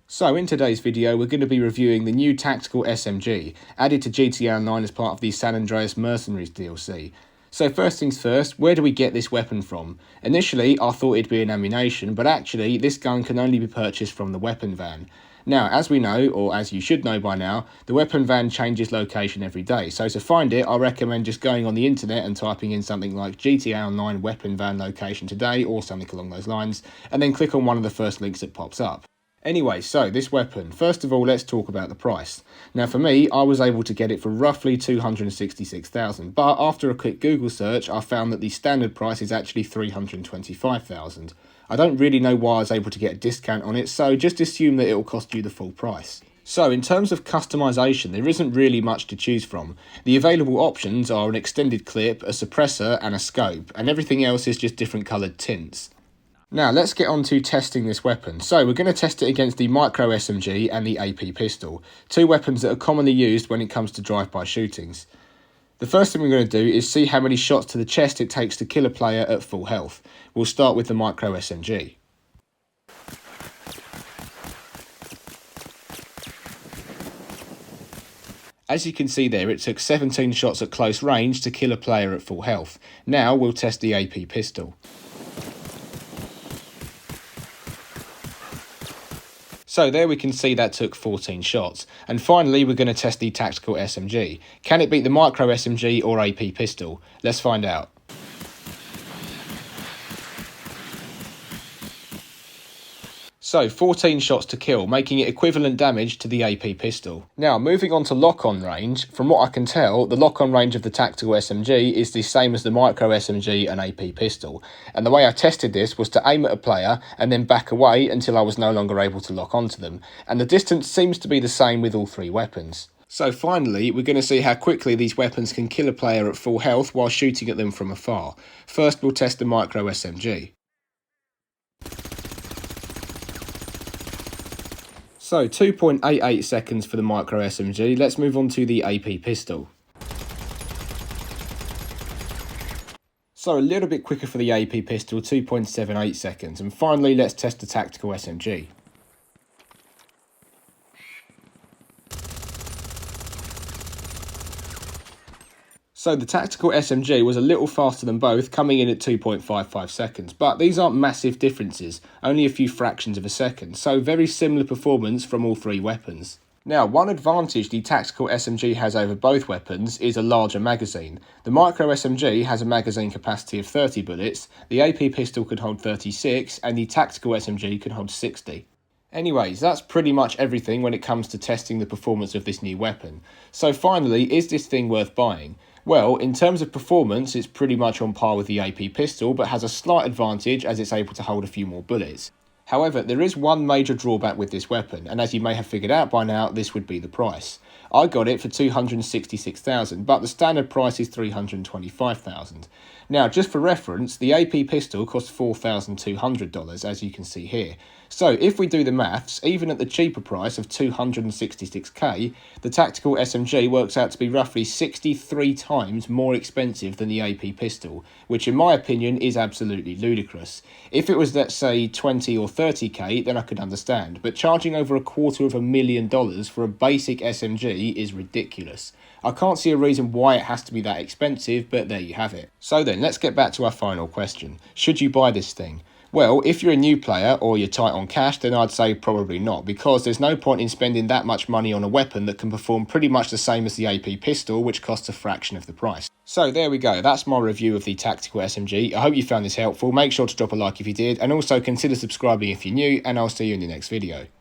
So in today's video we're going to be reviewing the new tactical SMG, added to GTA Online as part of the San Andreas Mercenaries DLC. So first things first, where do we get this weapon from? Initially I thought it'd be an ammunition, but actually this gun can only be purchased from the weapon van. Now, as we know, or as you should know by now, the weapon van changes location every day, so to find it I recommend just going on the internet and typing in something like GTA Online weapon van location today or something along those lines, and then click on one of the first links that pops up. Anyway, so this weapon, first of all let's talk about the price. Now for me, I was able to get it for roughly 266,000, but after a quick Google search I found that the standard price is actually 325,000. I don't really know why I was able to get a discount on it, so just assume that it will cost you the full price. So in terms of customization, there isn't really much to choose from. The available options are an extended clip, a suppressor and a scope, and everything else is just different coloured tints. Now let's get on to testing this weapon. So we're going to test it against the micro SMG and the AP pistol, two weapons that are commonly used when it comes to drive-by shootings. The first thing we're going to do is see how many shots to the chest it takes to kill a player at full health. We'll start with the micro SMG. As you can see there, it took 17 shots at close range to kill a player at full health. Now we'll test the AP pistol. So there we can see that took 14 shots. And finally we're going to test the tactical SMG. Can it beat the micro SMG or AP pistol? Let's find out. So 14 shots to kill, making it equivalent damage to the AP pistol. Now moving on to lock-on range, from what I can tell, the lock-on range of the tactical SMG is the same as the micro SMG and AP pistol. And the way I tested this was to aim at a player and then back away until I was no longer able to lock onto them. And the distance seems to be the same with all three weapons. So finally, we're going to see how quickly these weapons can kill a player at full health while shooting at them from afar. First we'll test the micro SMG. So 2.88 seconds for the micro SMG, let's move on to the AP pistol. So a little bit quicker for the AP pistol, 2.78 seconds. And finally let's test the tactical SMG. So the tactical SMG was a little faster than both, coming in at 2.55 seconds, but these aren't massive differences, only a few fractions of a second, so very similar performance from all three weapons. Now, one advantage the tactical SMG has over both weapons is a larger magazine. The micro SMG has a magazine capacity of 30 bullets, the AP pistol could hold 36, and the tactical SMG could hold 60. Anyways, that's pretty much everything when it comes to testing the performance of this new weapon. So finally, is this thing worth buying? Well, in terms of performance, it's pretty much on par with the AP pistol, but has a slight advantage as it's able to hold a few more bullets. However, there is one major drawback with this weapon, and as you may have figured out by now, this would be the price. I got it for 266,000, but the standard price is 325,000. Now, just for reference, the AP pistol costs $4,200, as you can see here. So, if we do the maths, even at the cheaper price of 266k, the tactical SMG works out to be roughly 63 times more expensive than the AP pistol, which in my opinion is absolutely ludicrous. If it was, let's say, 20 or 30k, then I could understand, but charging over $250,000 for a basic SMG is ridiculous. I can't see a reason why it has to be that expensive, but there you have it. So then, let's get back to our final question. Should you buy this thing? Well, if you're a new player or you're tight on cash, then I'd say probably not, because there's no point in spending that much money on a weapon that can perform pretty much the same as the AP pistol, which costs a fraction of the price. So there we go, that's my review of the tactical SMG. I hope you found this helpful. Make sure to drop a like if you did, and also consider subscribing if you're new, and I'll see you in the next video.